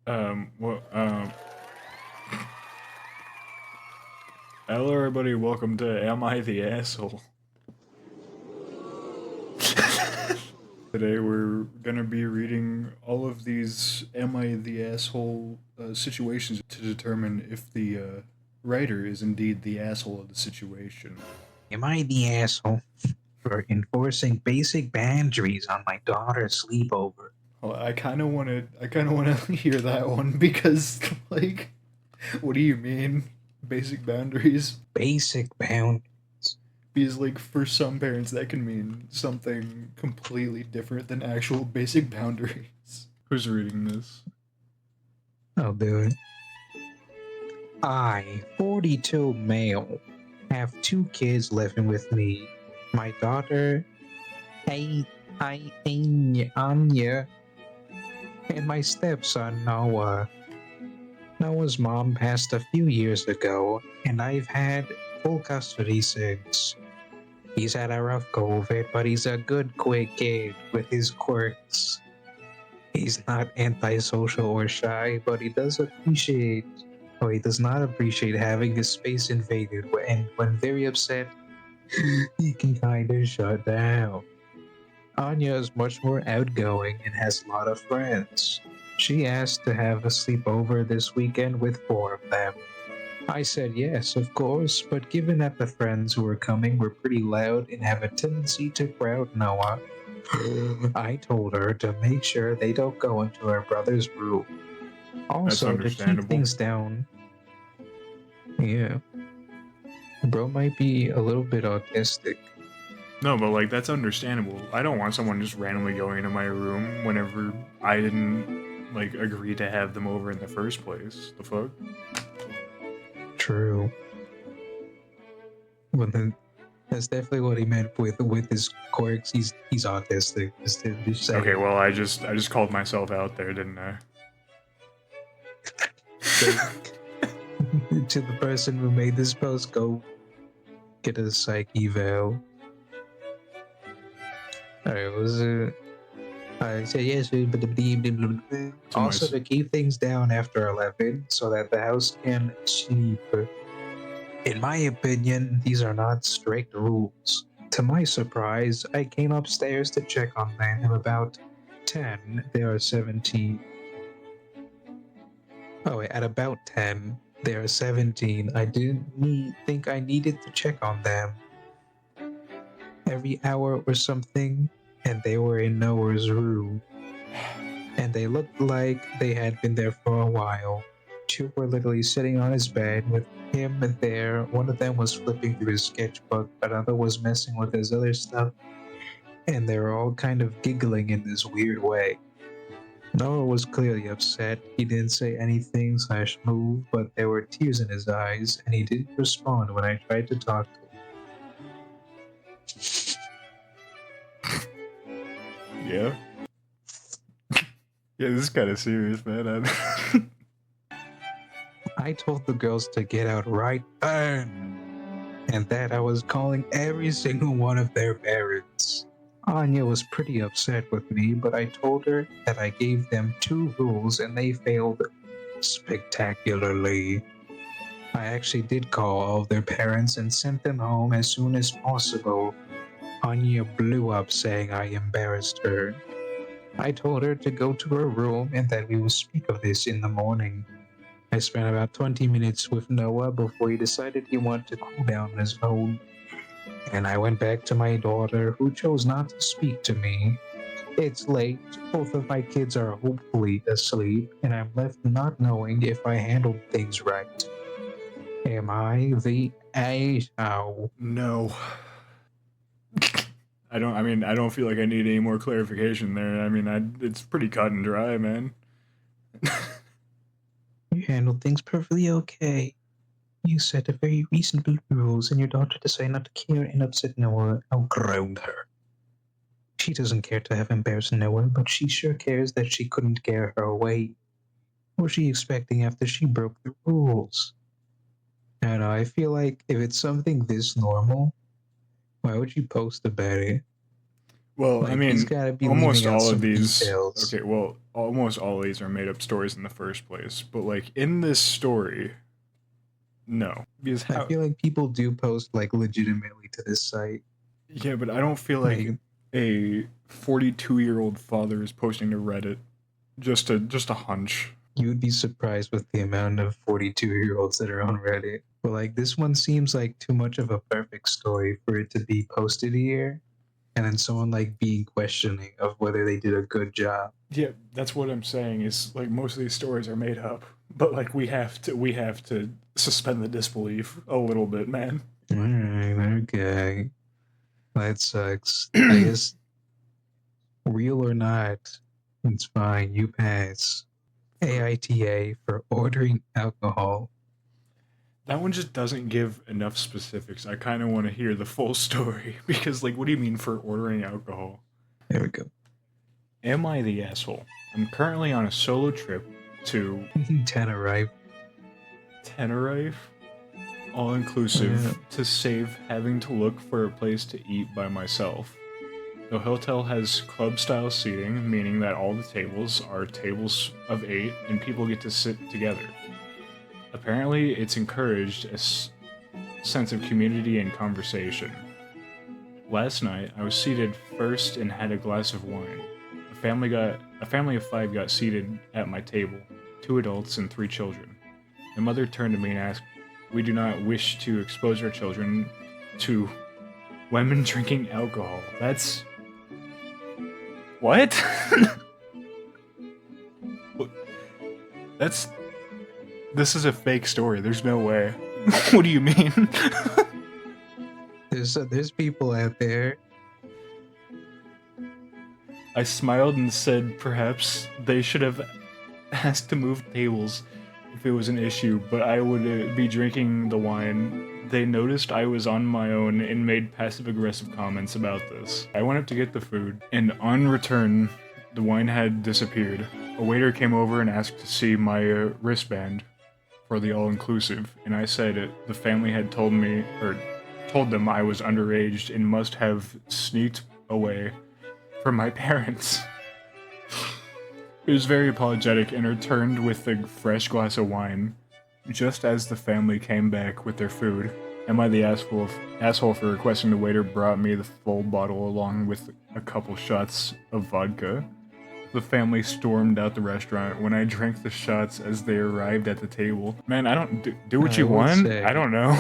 Well, hello everybody, welcome to Am I the Asshole? Today we're gonna be reading all of these Am I the Asshole situations to determine if the writer is indeed the asshole of the situation. Am I the asshole for enforcing basic boundaries on my daughter's sleepover? Well, I kind of want to hear that one because, like, what do you mean? Basic boundaries? Basic boundaries. Because, like, for some parents, that can mean something completely different than actual basic boundaries. Who's reading this? I'll do it. I, 42 male, have two kids living with me. My daughter, Anya, and my stepson, Noah. Noah's mom passed a few years ago, and I've had full custody since. He's had a rough go of it, but he's a good, quick kid with his quirks. He's not antisocial or shy, but he does not appreciate having his space invaded, and when very upset, he can kinda shut down. Anya is much more outgoing and has a lot of friends. She asked to have a sleepover this weekend with four of them. I said yes, of course, but given that the friends who were coming were pretty loud and have a tendency to crowd Noah, I told her to make sure they don't go into her brother's room. That's Also, to keep understandable. things down, yeah, bro might be a little bit autistic. No, but like that's understandable. I don't want someone just randomly going into my room whenever I didn't like agree to have them over in the first place. The fuck? True. But then that's definitely what he meant with his quirks. He's autistic. Just Okay, saying. well I just called myself out there, didn't I? So, to the person who made this post, go get a psych eval. Alright, was it? I said yes. To my Also, to keep things down after 11 so that the house can sleep. In my opinion, these are not strict rules. To my surprise, I came upstairs to check on them. About 10, they are 17. Oh, wait, at about 10, they are 17. I didn't think I needed to check on them every hour or something, and they were in Noah's room. And they looked like they had been there for a while. Two were literally sitting on his bed with him there. One of them was flipping through his sketchbook, another was messing with his other stuff, and they were all kind of giggling in this weird way. Noah was clearly upset. He didn't say anything / move, but there were tears in his eyes, and he didn't respond when I tried to talk to him. yeah. Yeah, this is kind of serious, man. I told the girls to get out right then, and that I was calling every single one of their parents. Anya was pretty upset with me, but I told her that I gave them 2 rules and they failed spectacularly. I actually did call all of their parents and sent them home as soon as possible. Anya blew up saying I embarrassed her. I told her to go to her room and that we will speak of this in the morning. I spent about 20 minutes with Noah before he decided he wanted to cool down on his own. And I went back to my daughter, who chose not to speak to me. It's late, both of my kids are hopefully asleep, and I'm left not knowing if I handled things right. Am I the asshole? No. I don't feel like I need any more clarification there. It's pretty cut and dry, man. You handled things perfectly okay. You set a very reasonable rules, and your daughter decided not to care and upset Noah. Outgrown her. She doesn't care to have embarrassed Noah, but she sure cares that she couldn't get her way. What was she expecting after she broke the rules? I don't know, I feel like if it's something this normal, why would you post about it? Well, I Like he's mean, got to be almost leaving out all of some these. details. Okay, well, almost all of these are made up stories in the first place. But like in this story, no, because I how? feel like people do post like legitimately to this site. Yeah, but I don't feel like Like a 42-year-old father is posting to Reddit. Just a hunch. you would be surprised with the amount of 42-year-olds that are on Reddit. But like this one seems like too much of a perfect story for it to be posted here, and then someone like being questioning of whether they did a good job. Yeah, that's what I'm saying. Is like most of these stories are made up, but like we have to suspend the disbelief a little bit, man. All right, okay, that sucks. I guess real or not, it's fine. You pass. AITA for ordering alcohol. That one just doesn't give enough specifics. I kind of want to hear the full story because, like, what do you mean for ordering alcohol? There we go. Am I the asshole? I'm currently on a solo trip to Tenerife. Tenerife, all inclusive, to save having to look for a place to eat by myself. The hotel has club style seating, meaning that all the tables are tables of 8 and people get to sit together. Apparently, it's encouraged a sense of community and conversation. Last night, I was seated first and had a glass of wine. A family of 5 got seated at my table, 2 adults and 3 children. The mother turned to me and asked, "We do not wish to expose our children to women drinking alcohol." That's what? That's this is a fake story. There's no way. What do you mean? There's people out there. I smiled and said perhaps they should have asked to move tables if it was an issue, but I would be drinking the wine. They noticed I was on my own and made passive aggressive comments about this. I went up to get the food, and on return, the wine had disappeared. A waiter came over and asked to see my wristband for the all-inclusive, and I said the family had told them I was underage and must have sneaked away from my parents. He was very apologetic and returned with a fresh glass of wine, just as the family came back with their food. Am I the asshole for requesting the waiter brought me the full bottle along with a couple shots of vodka? The family stormed out the restaurant when I drank the shots as they arrived at the table. Man, I don't do what you want. I don't know.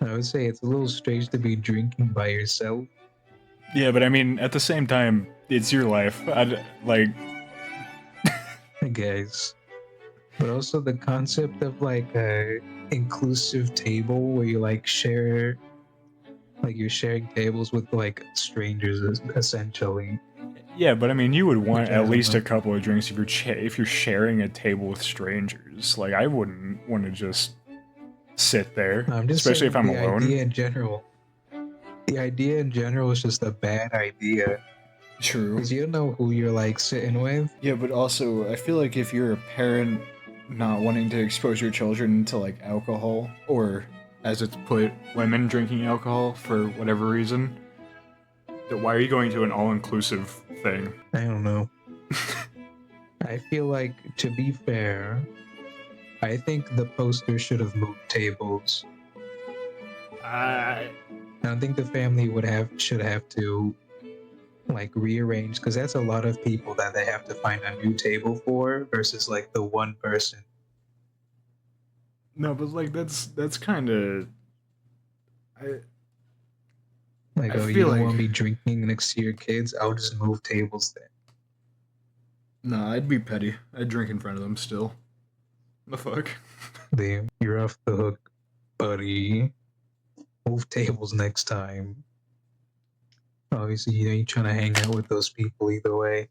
I would say it's a little strange to be drinking by yourself. Yeah, but I mean, at the same time, it's your life. Like, I guess. But also the concept of like a inclusive table where you like share, like you're sharing tables with like strangers essentially. yeah, but I mean, you would want Which I at don't least know. a couple of drinks if you're sharing a table with strangers. Like, I wouldn't want to just sit there, I'm just especially if saying I'm the alone. idea in general. The idea in general is just a bad idea True. because you don't know who you're like sitting with. Yeah, but also, I feel like if you're a parent not wanting to expose your children to like alcohol, or as it's put, women drinking alcohol for whatever reason, then why are you going to an all-inclusive thing? I don't know. I feel like, to be fair, I think the poster should have moved tables. I I don't think the family should have to like rearrange because that's a lot of people that they have to find a new table for versus like the one person. no, but like that's kind of I Like, I oh, you feel don't like want me drinking next to your kids? I'll just move tables then. no, I'd be petty. I'd drink in front of them still. The fuck? Damn, you're off the hook, buddy. Move tables next time. Obviously, you ain't trying to hang out with those people either way.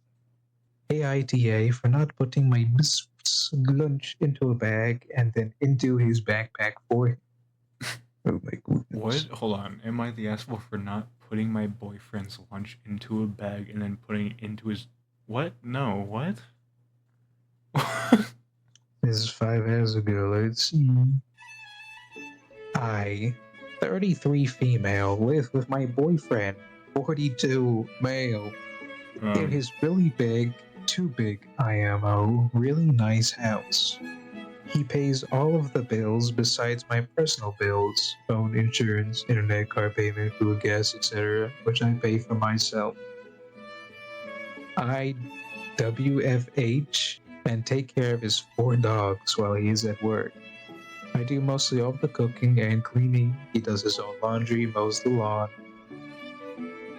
AITA for not putting my lunch into a bag and then into his backpack for him. Oh my What? goodness. Hold on. Am I the asshole for not putting my boyfriend's lunch into a bag and then putting it into his what? No, what? This is 5 hours ago. Let's see. I, 33 female, live with my boyfriend. 42 male in Um, his really big, too big IMO, really nice house. He pays all of the bills besides my personal bills, phone, insurance, internet, car payment, food, gas, etc., which I pay for myself. I WFH and take care of his 4 dogs while he is at work. I do mostly all the cooking and cleaning. He does his own laundry, mows the lawn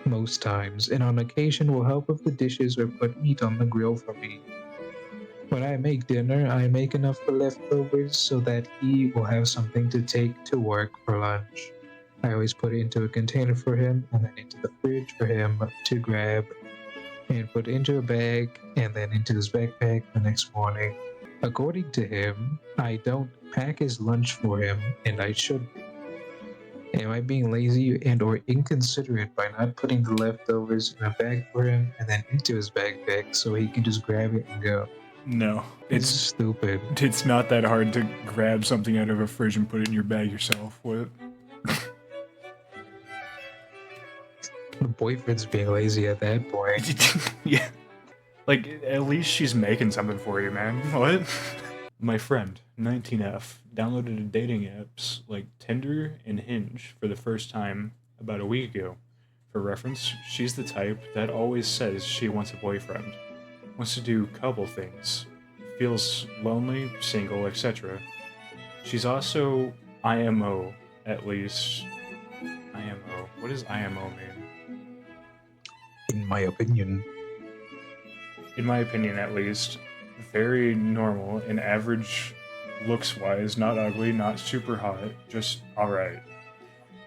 most times, and on occasion will help with the dishes or put meat on the grill for me. When I make dinner, I make enough for leftovers so that he will have something to take to work for lunch. I always put it into a container for him and then into the fridge for him to grab and put into a bag and then into his backpack the next morning. According to him, I don't pack his lunch for him, and I should. Am I being lazy and or inconsiderate by not putting the leftovers in a bag for him and then into his backpack so he can just grab it and go? no, This is stupid. it's not that hard to grab something out of a fridge and put it in your bag yourself. What? The boyfriend's being lazy at that point. Yeah. Like, at least she's making something for you, man. What? My friend, 19F, downloaded dating apps like Tinder and Hinge for the first time about a week ago. For reference, she's the type that always says she wants a boyfriend, wants to do couple things, feels lonely, single, etc. She's also IMO, at least. IMO. What does IMO mean? In my opinion. In my opinion, at least, very normal and average looks wise, not ugly, not super hot, just alright.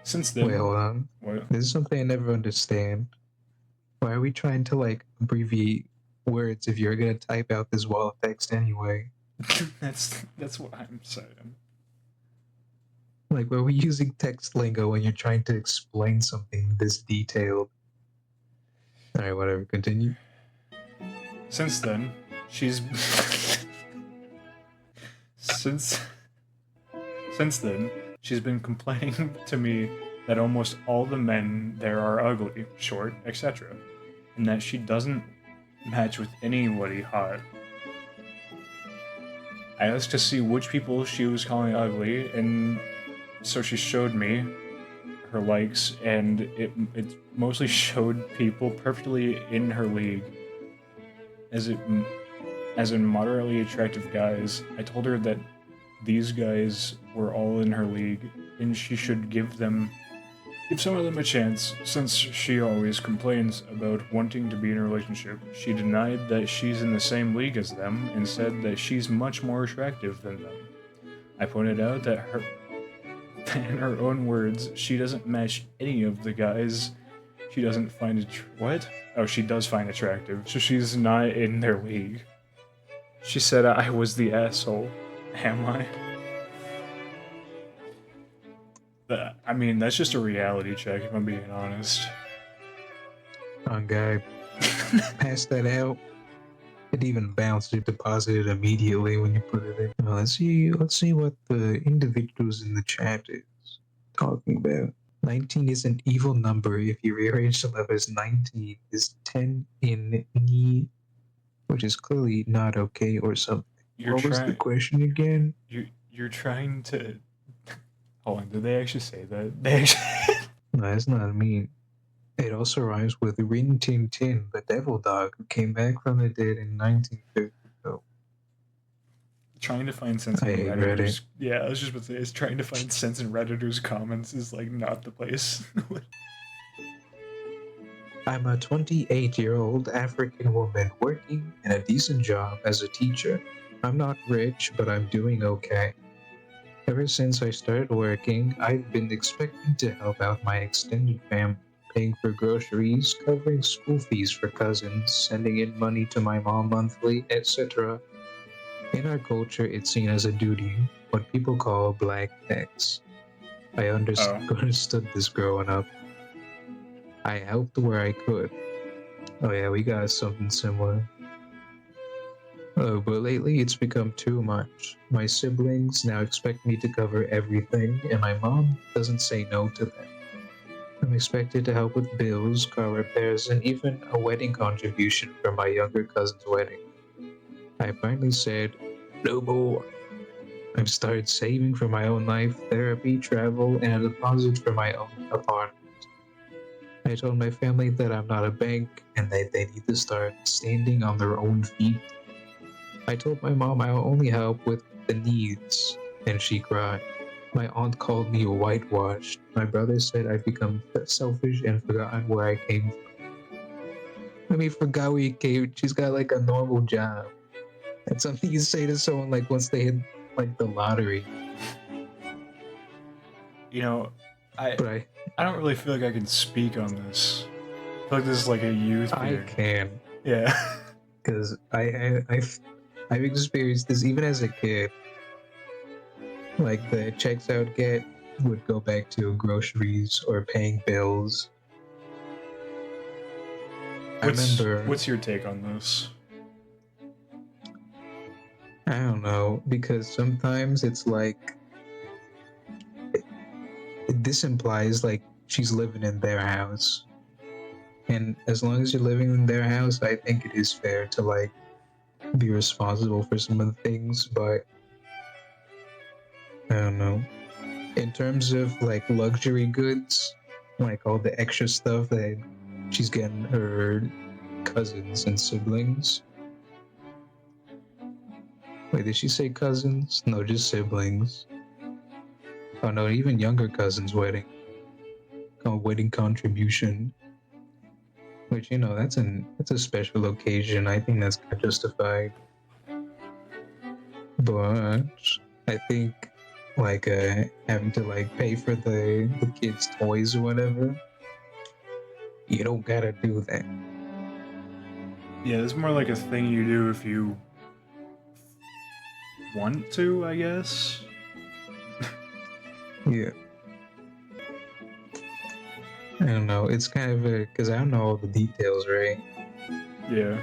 Since then, Wait, hold on. what? This is something I never understand. Why are we trying to like abbreviate words if you're gonna type out this wall of text anyway? that's what I'm saying. Like, why are we using text lingo when you're trying to explain something this detailed? Alright, whatever, continue. Since then, she's since since then she's been complaining to me that almost all the men there are ugly, short, etc., and that she doesn't match with anybody hot. I asked to see which people she was calling ugly, and so she showed me her likes, and it mostly showed people perfectly in her league. As in moderately attractive guys. I told her that these guys were all in her league, and she should give some of them a chance, since she always complains about wanting to be in a relationship. She denied that she's in the same league as them and said that she's much more attractive than them. I pointed out that in her own words, she doesn't match any of the guys she doesn't find what? Oh, she does find attractive, so she's not in their league. She said I was the asshole. Am I? I mean, that's just a reality check, if I'm being honest. Guy, pass that out. It even bounced. It deposited immediately when you put it in. Let's see what the individuals in the chat is talking about. 19 is an evil number. If you rearrange the letters, 19 is 10 in ni, which is clearly not okay or something. What was the question again? You're trying to. Hold on, did they actually say that? They actually. No, that's not mean. It also rhymes with Rin Tin Tin, the devil dog who came back from the dead in 1950. So. Trying to find sense in Redditors. Yeah, I was just about to say, is trying to find sense in Redditors' comments is like not the place. I'm a 28-year-old African woman working in a decent job as a teacher. I'm not rich, but I'm doing okay. Ever since I started working, I've been expecting to help out my extended family, paying for groceries, covering school fees for cousins, sending in money to my mom monthly, etc. In our culture, it's seen as a duty, what people call black tax. I understood this growing up. I helped where I could. Oh yeah, we got something similar. But lately it's become too much. My siblings now expect me to cover everything, and my mom doesn't say no to them. I'm expected to help with bills, car repairs, and even a wedding contribution for my younger cousin's wedding. I finally said, no more. I've started saving for my own life, therapy, travel, and a deposit for my own apartment. I told my family that I'm not a bank and that they need to start standing on their own feet. I told my mom I'll only help with the needs, and she cried. My aunt called me whitewashed. My brother said I've become selfish and forgotten where I came from. I mean, forgot where you came. She's got like a normal job. That's something you say to someone like once they hit like the lottery. You know, I But I don't really feel like I can speak on this. I feel like this is like a youth I thing. can, Yeah. because I've experienced this even as a kid. Like the checks I would get would go back to groceries or paying bills. I remember, What's your take on this? I don't know, because sometimes it's like this implies like she's living in their house. And as long as you're living in their house, I think it is fair to like be responsible for some of the things, but I don't know. In terms of like luxury goods, like all the extra stuff that she's getting her cousins and siblings. Wait, did she say cousins? No, just siblings. Oh no, even younger cousins' wedding. Wedding contribution. Which that's a special occasion. I think that's justified. But I think like having to like pay for the kids' toys or whatever, you don't gotta do that. Yeah, it's more like a thing you do if you want to, I guess. Yeah. I don't know. It's kind of because I don't know all the details, right? Yeah.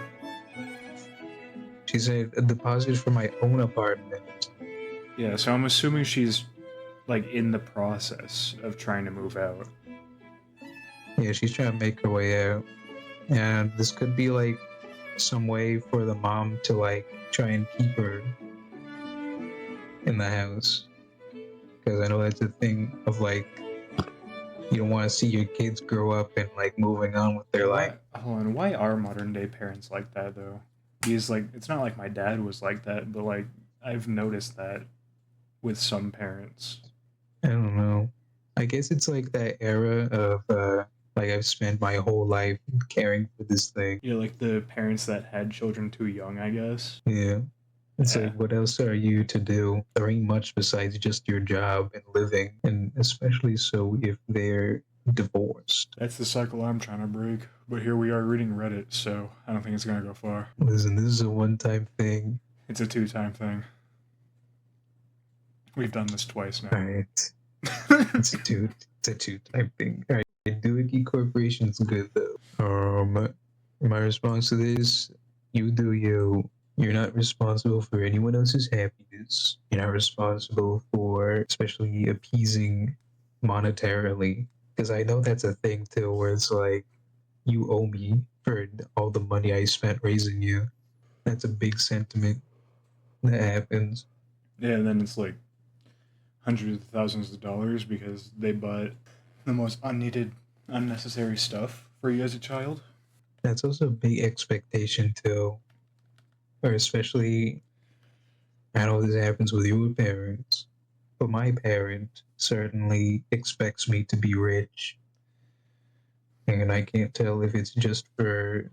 She said a deposit for my own apartment. Yeah, so I'm assuming she's like in the process of trying to move out. Yeah, she's trying to make her way out. And this could be like some way for the mom to like try and keep her in the house. Because I know that's a thing of like, you don't want to see your kids grow up and like moving on with their life. Hold on, why are modern day parents like that though? He's like, it's not like my dad was like that, but like I've noticed that with some parents. I don't know. I guess it's like that era of like I've spent my whole life caring for this thing. Yeah, like the parents that had children too young, I guess. Yeah. It's Yeah. like, what else are you to do? There ain't much besides just your job and living, and especially so if they're divorced. That's the cycle I'm trying to break. But here we are reading Reddit, so I don't think it's gonna go far. Listen, this is a one-time thing. It's a two-time thing. We've done this twice now. All right. It's a two-time thing. All right. Doohickey Corporation's good though. My response to this: you do you. You're not responsible for anyone else's happiness. You're not responsible for, especially appeasing monetarily, because I know that's a thing too, where it's like you owe me for all the money I spent raising you. That's a big sentiment that happens. Yeah, and then it's like hundreds of thousands of dollars because they bought the most unneeded, unnecessary stuff for you as a child. That's also a big expectation too, or especially I know this happens with your parents, but my parent certainly expects me to be rich. And I can't tell if it's just for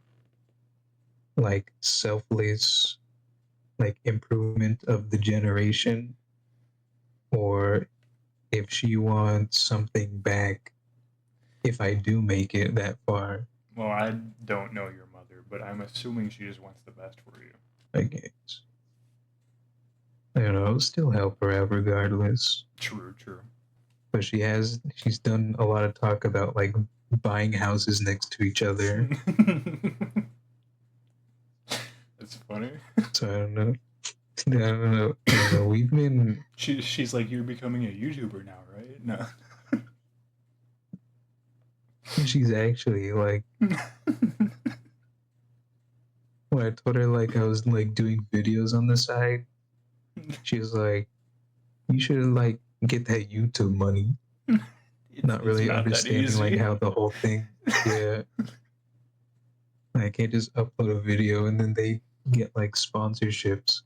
like selfless like improvement of the generation or if she wants something back if I do make it that far. Well, I don't know your mother, but I'm assuming she just wants the best for you. I guess. I don't know, I'll still help her out regardless. True, true. But she's done a lot of talk about like buying houses next to each other. That's funny. So I don't know. I don't know. We've been She's like, you're becoming a YouTuber now, right? No. She's actually like, when I told her like I was like doing videos on the side, she was like, "You should like get that YouTube money." Not It's really not that understanding like easy. how the whole thing. Yeah, I can't just upload a video and then they get like sponsorships.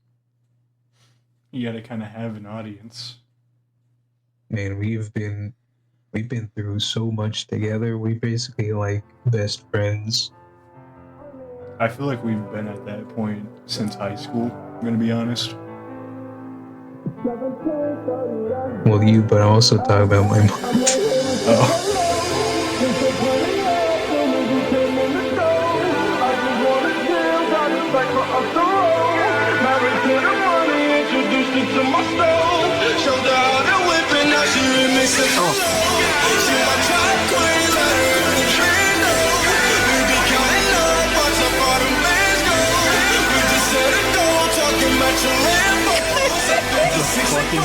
You gotta kind of have an audience. Man, we've been through so much together. We basically like best friends. I feel like we've been at that point since high school. I'm gonna be honest. Well, you, but I'm also talking about my mom. Oh. Fucking